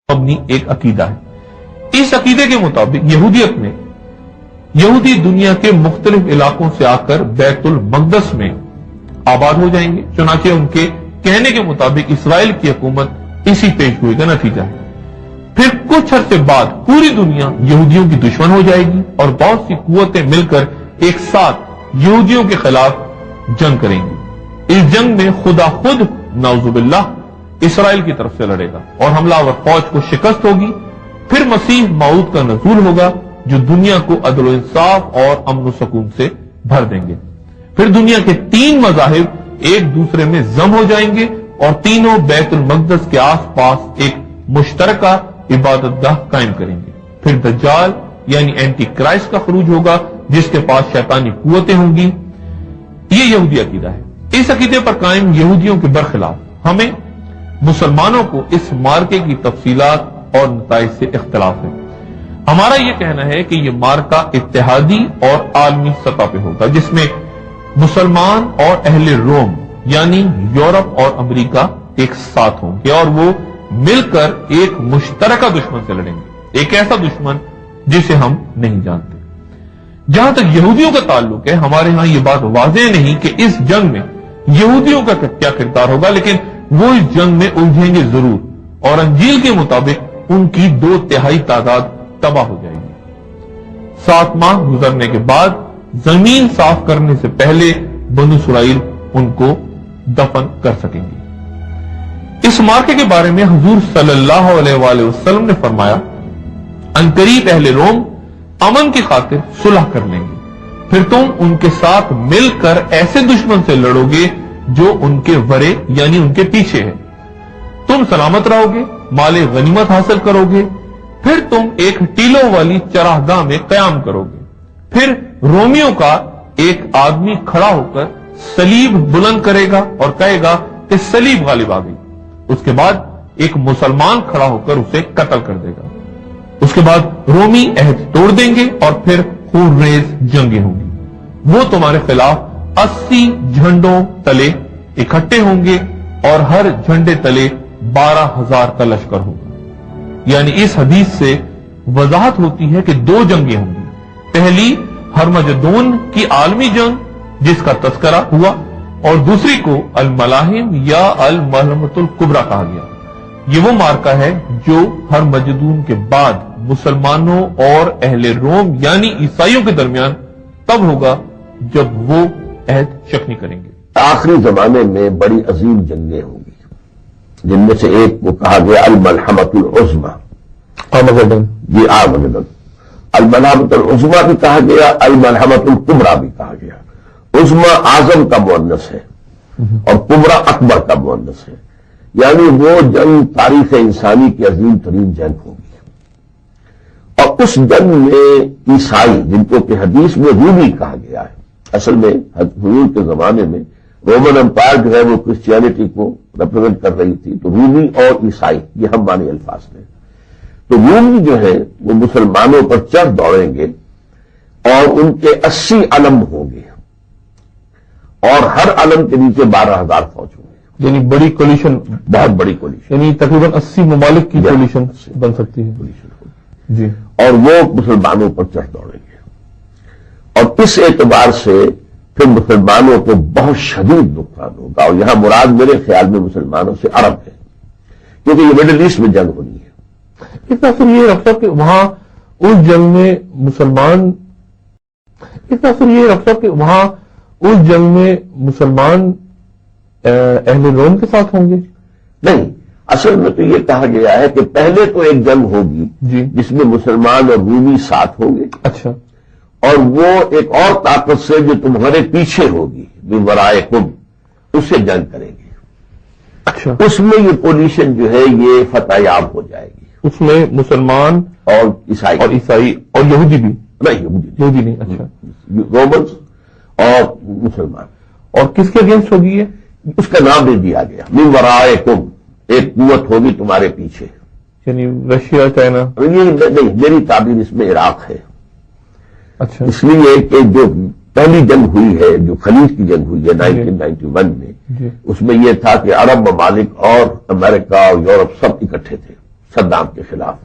مبنی ایک عقیدہ ہے۔ اس عقیدے کے مطابق یہودیت میں یہودی دنیا کے مختلف علاقوں سے آ کر بیت المقدس میں آباد ہو جائیں گے، چنانچہ ان کے کہنے کے مطابق اسرائیل کی حکومت اسی پیش گوئی کا نتیجہ ہے۔ پھر کچھ عرصے بعد پوری دنیا یہودیوں کی دشمن ہو جائے گی اور بہت سی قوتیں مل کر ایک ساتھ یہودیوں کے خلاف جنگ کریں گی۔ اس جنگ میں خدا خود نعوذ باللہ اسرائیل کی طرف سے لڑے گا اور حملہ آور فوج کو شکست ہوگی۔ پھر مسیح موعود کا نزول ہوگا جو دنیا کو عدل و انصاف اور امن و سکون سے بھر دیں گے۔ پھر دنیا کے 3 مذاہب ایک دوسرے میں ضم ہو جائیں گے اور تینوں بیت المقدس کے آس پاس ایک مشترکہ عبادت گاہ قائم کریں گے۔ پھر دجال یعنی اینٹی کرائسٹ کا خروج ہوگا جس کے پاس شیطانی قوتیں ہوں گی۔ یہ یہودی عقیدہ ہے۔ اس عقیدے پر قائم یہودیوں کے برخلاف ہمیں مسلمانوں کو اس مارکے کی تفصیلات اور نتائج سے اختلاف ہے۔ ہمارا یہ کہنا ہے کہ یہ مارکہ اتحادی اور عالمی سطح پہ ہوگا جس میں مسلمان اور اہل روم یعنی یورپ اور امریکہ ایک ساتھ ہوں گے اور وہ مل کر ایک مشترکہ دشمن سے لڑیں گے، ایک ایسا دشمن جسے ہم نہیں جانتے۔ جہاں تک یہودیوں کا تعلق ہے، ہمارے ہاں یہ بات واضح نہیں کہ اس جنگ میں یہودیوں کا کیا کردار ہوگا، لیکن وہ اس جنگ میں الجھیں گے ضرور اور انجیل کے مطابق ان کی 2/3 تعداد تباہ ہو جائے گی۔ 7 ماہ گزرنے کے بعد زمین صاف کرنے سے پہلے بنو اسرائیل ان کو دفن کر سکیں گے۔ اس مارکے کے بارے میں حضور صلی اللہ علیہ وآلہ وسلم نے فرمایا، عنقریب اہل روم امن کی خاطر صلح کر لیں گے، پھر تم ان کے ساتھ مل کر ایسے دشمن سے لڑو گے جو ان کے ورے یعنی ان کے پیچھے ہے۔ تم سلامت رہو گے، مال غنیمت حاصل کرو گے، پھر تم ایک ٹیلوں والی چراگاہ میں قیام کرو گے۔ پھر رومیوں کا ایک آدمی کھڑا ہو کر صلیب بلند کرے گا اور کہے گا کہ صلیب غالب آ گئی۔ اس کے بعد ایک مسلمان کھڑا ہو کر اسے قتل کر دے گا۔ اس کے بعد رومی عہد توڑ دیں گے اور پھر خون ریز جنگیں ہوں گی۔ وہ تمہارے خلاف 80 جھنڈوں تلے اکٹھے ہوں گے اور ہر جھنڈے تلے 12,000 کا لشکر ہوگا۔ یعنی اس حدیث سے وضاحت ہوتی ہے کہ 2 جنگیں ہوں گی۔ پہلی ہرمجدون کی عالمی جنگ جس کا تذکرہ ہوا اور دوسری کو الملاحم یا الملحمۃ الکبریٰ کہا گیا۔ یہ وہ مارکہ ہے جو ہرمجدون کے بعد مسلمانوں اور اہل روم یعنی عیسائیوں کے درمیان تب ہوگا جب وہ عہد شکنی کریں گے۔ آخری زمانے میں بڑی عظیم جنگیں ہوں گی جن میں سے ایک کو کہا گیا الملحمۃ العظمیٰ، جی آرمگدن۔ الملحمۃ العظمیٰ بھی کہا گیا، الملحمۃ الکبریٰ بھی کہا گیا۔ عظمیٰ اعظم کا مؤنث ہے اور کبریٰ اکبر کا مؤنث ہے، یعنی وہ جنگ تاریخ انسانی کی عظیم ترین جنگ ہوگی۔ اور اس جنگ میں عیسائی جن کو کہ حدیث میں رومی کہا گیا ہے، اصل میں حضور کے زمانے میں رومن امپائر جو ہے وہ کرسچینٹی کو ریپرزینٹ کر رہی تھی، تو رومی اور عیسائی یہ ہم معنی الفاظ ہیں۔ تو رومی جو ہے وہ مسلمانوں پر چڑھ دوڑیں گے اور ان کے 80 علم ہوں گے اور ہر علم کے نیچے 12,000 فوج ہوں گے، یعنی بڑی کولیشن، بہت بڑی کولیشن، یعنی تقریباً 80 ممالک کی کولیشن بن سکتی ہے جی۔ اور وہ مسلمانوں پر چڑھ دوڑیں گے اور اس اعتبار سے پھر مسلمانوں کو بہت شدید نقصان ہوگا، اور یہاں مراد میرے خیال میں مسلمانوں سے عرب ہے، کیونکہ یہ مڈل ایسٹ میں جنگ ہونی ہے۔ اس کا اثر یہ رکھتا کہ وہاں اس جنگ میں مسلمان اہل روم کے ساتھ ہوں گے؟ نہیں، اصل میں تو یہ کہا گیا ہے کہ پہلے تو ایک جنگ ہوگی جی، جس میں مسلمان اور رومی ساتھ ہوں گے، اچھا، اور وہ ایک اور طاقت سے جو تمہارے پیچھے ہوگی من ورائکم، اس سے جنگ کریں گے۔ اچھا، اس میں یہ پوزیشن جو ہے یہ فتح یاب ہو جائے گی، اس میں مسلمان اور عیسائی اور یہودی بھی نہیں، یہودی نہیں، اچھا، رومنز اور مسلمان۔ اور کس کے اگینسٹ ہوگی یہ؟ اس کا نام دے دیا گیا من ورائکم، ایک قوت ہوگی تمہارے پیچھے، یعنی رشیا، چائنا؟ نہیں، میری تعبیر اس میں عراق ہے۔ اچھا، اس لیے کہ جو پہلی جنگ ہوئی ہے جو خلیج کی جنگ ہوئی ہے 1991 میں، جی، اس میں یہ تھا کہ عرب ممالک اور امریکہ اور یورپ سب اکٹھے تھے، صدام کے خلاف،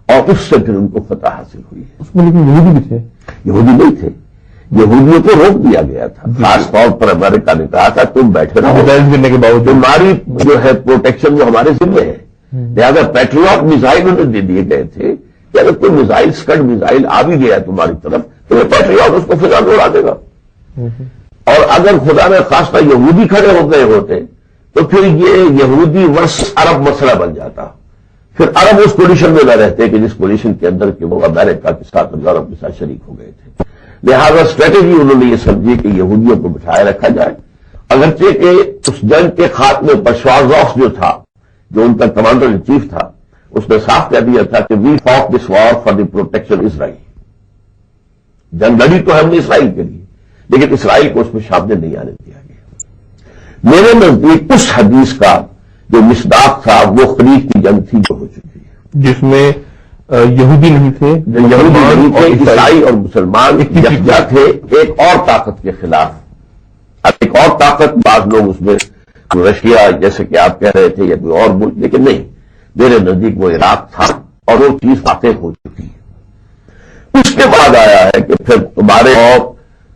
اور اس سے پھر ان کو فتح حاصل ہوئی ہے۔ اس میں لیکن یہودی بھی تھے؟ یہودی نہیں تھے، یہودیوں کو روک دیا گیا تھا، خاص طور پر امریکہ نے کہا تھا تم بیٹھے رہو، کرنے کے باوجود تمہاری جو ہے پروٹیکشن جو ہمارے ذمہ ہے، لہٰذا پیٹریوٹ میزائل انہیں دے دیے گئے تھے کہ اگر کوئی میزائل اسکڈ میزائل آ بھی گیا تمہاری طرف تو یہ پیٹریوٹ اس کو فضا میں اڑا دے گا۔ اور اگر خدا نے خاصہ یہودی کھڑے ہو گئے ہوتے تو پھر یہ یہودی ورس عرب مسئلہ بن جاتا، پھر عرب اس پوزیشن میں نہ رہتے کہ جس پوزیشن کے اندر کہ وہ امریکہ کے ساتھ اور یورپ کے ساتھ شریک ہو گئے تھے۔ لہذا اسٹریٹجی انہوں نے یہ سمجھی کہ یہودیوں کو بٹھائے رکھا جائے، اگرچہ کہ اس جنگ کے خاتمے پر شوازوف جو تھا، جو ان کا کمانڈر ان چیف تھا، اس نے صاف کہہ دیا تھا کہ we fought this war for the protection Israel, جنگ لڑی تو ہم نے اسرائیل کے لیے، لیکن اسرائیل کو اس میں شامل نہیں آنے دیا گیا۔ میرے نزدیک اس حدیث کا جو مصداق تھا وہ خلیج کی جنگ تھی جو ہو چکی ہے، جس میں یہودی نہیں تھے، یہودی نہیں تھے، عیسائی اور مسلمان یکجا تھے ایک اور طاقت کے خلاف۔ اب ایک اور طاقت، بعض لوگ اس میں رشیا جیسے کہ آپ کہہ رہے تھے یا کوئی اور ملک، لیکن نہیں، میرے نزدیک وہ عراق تھا اور وہ چیز واقع ہو چکی ہے۔ اس کے بعد آیا ہے کہ پھر تمہارے اور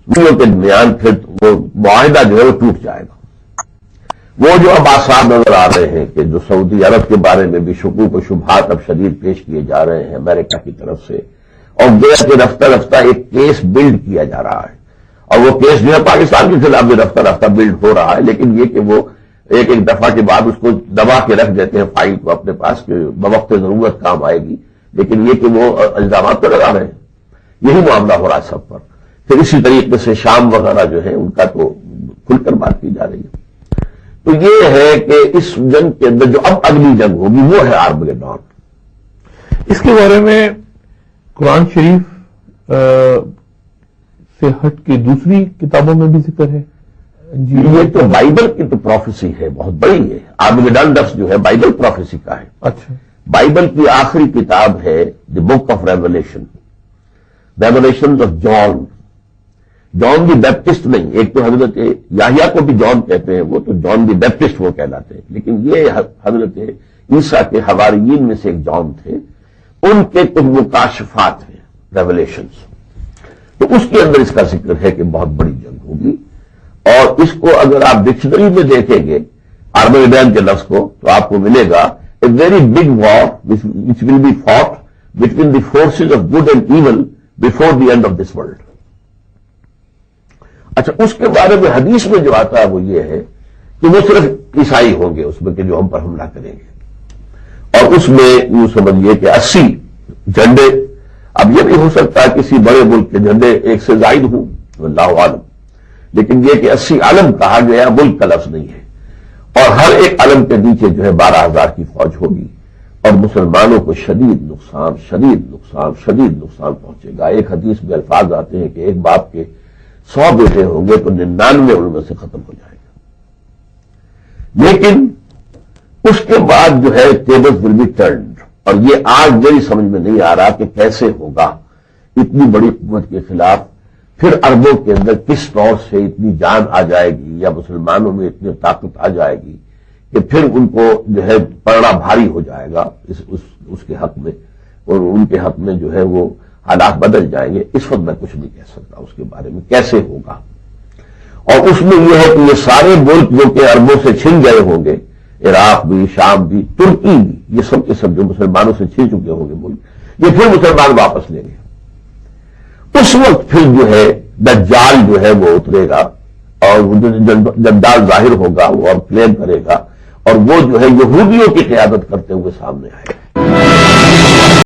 دنیا کے درمیان پھر وہ معاہدہ جو ہے وہ ٹوٹ جائے گا۔ وہ جو اب آثار نظر آ رہے ہیں کہ جو سعودی عرب کے بارے میں بھی شکوک و شبہات اب شدید پیش کیے جا رہے ہیں امریکہ کی طرف سے، اور گویا کہ رفتہ رفتہ ایک کیس بلڈ کیا جا رہا ہے، اور وہ کیس جو ہے پاکستان کے خلاف بھی رفتہ رفتہ بلڈ ہو رہا ہے، لیکن یہ کہ وہ ایک دفعہ کے بعد اس کو دبا کے رکھ دیتے ہیں فائل کو اپنے پاس کہ بوقت ضرورت کام آئے گی، لیکن یہ کہ وہ الزامات تو لگا رہے ہیں۔ یہی معاملہ ہو رہا ہے سب پر۔ پھر اسی طریقے سے شام وغیرہ جو ہے ان کا تو کھل کر بات کی جا رہی ہے۔ تو یہ ہے کہ اس جنگ کے اندر جو اب اگلی جنگ ہوگی وہ ہے آرمگیڈون۔ اس کے بارے میں قرآن شریف سے ہٹ کے دوسری کتابوں میں بھی ذکر ہے؟ جی، یہ تو بائبل کی تو پروفیسی ہے، بہت بڑی ہے۔ آرمگیڈون لفظ جو ہے بائبل پروفیسی کا ہے۔ اچھا، بائبل کی آخری کتاب ہے the book of revelation, revelation of John. John the Baptist نہیں، ایک تو حضرت یحییٰ کو بھی جان کہتے ہیں، وہ تو جان دی بیپٹسٹ وہ کہلاتے ہیں، لیکن یہ حضرت عیسیٰ کے حواریین میں سے ایک جان تھے، ان کے کچھ مکاشفات ہیں، ریولیشنز۔ تو اس کے اندر اس کا ذکر ہے کہ بہت بڑی جنگ ہوگی، اور اس کو اگر آپ ڈکشنری میں دیکھیں گے آرمگیڈون کے لفظ کو تو آپ کو ملے گا a very big war which will be fought between the forces of good and evil before the end of this world۔ اچھا، اس کے بارے میں حدیث میں جو آتا ہے وہ یہ ہے کہ وہ صرف عیسائی ہوں گے اس میں کہ جو ہم پر حملہ کریں گے، اور اس میں یوں سمجھیے کہ 80 جھنڈے، اب یہ بھی ہو سکتا ہے کسی بڑے ملک کے جھنڈے ایک سے زائد ہوں، اللہ عالم، لیکن یہ کہ 80 علم کہا گیا، ملک کا لفظ نہیں ہے، اور ہر ایک علم کے نیچے جو ہے 12,000 کی فوج ہوگی، اور مسلمانوں کو شدید نقصان پہنچے گا۔ ایک حدیث میں الفاظ آتے ہیں کہ ایک باپ کے 100 بیٹے ہوں گے تو 99 ان میں سے ختم ہو جائے گا۔ لیکن اس کے بعد جو ہے ٹیبلز ول بی ٹرنڈ، اور یہ آج میری سمجھ میں نہیں آ رہا کہ کیسے ہوگا اتنی بڑی قوت کے خلاف۔ پھر عربوں کے اندر کس طور سے اتنی جان آ جائے گی یا مسلمانوں میں اتنی طاقت آ جائے گی کہ پھر ان کو جو ہے پڑنا بھاری ہو جائے گا اس کے حق میں، اور ان کے حق میں جو ہے وہ حالات بدل جائیں گے۔ اس وقت میں کچھ نہیں کہہ سکتا اس کے بارے میں کیسے ہوگا۔ اور اس میں یہ ہے کہ یہ سارے ملک جو کہ عربوں سے چھن گئے ہوں گے، عراق بھی، شام بھی، ترکی بھی، یہ سب کے سب جو مسلمانوں سے چھن چکے ہوں گے ملک، یہ پھر مسلمان واپس لیں گے۔ اس وقت پھر جو ہے دجال جو ہے وہ اترے گا، اور دجال ظاہر ہوگا وہ اور کلیم کرے گا، اور وہ جو ہے یہودیوں کی قیادت کرتے ہوئے سامنے آئے گا۔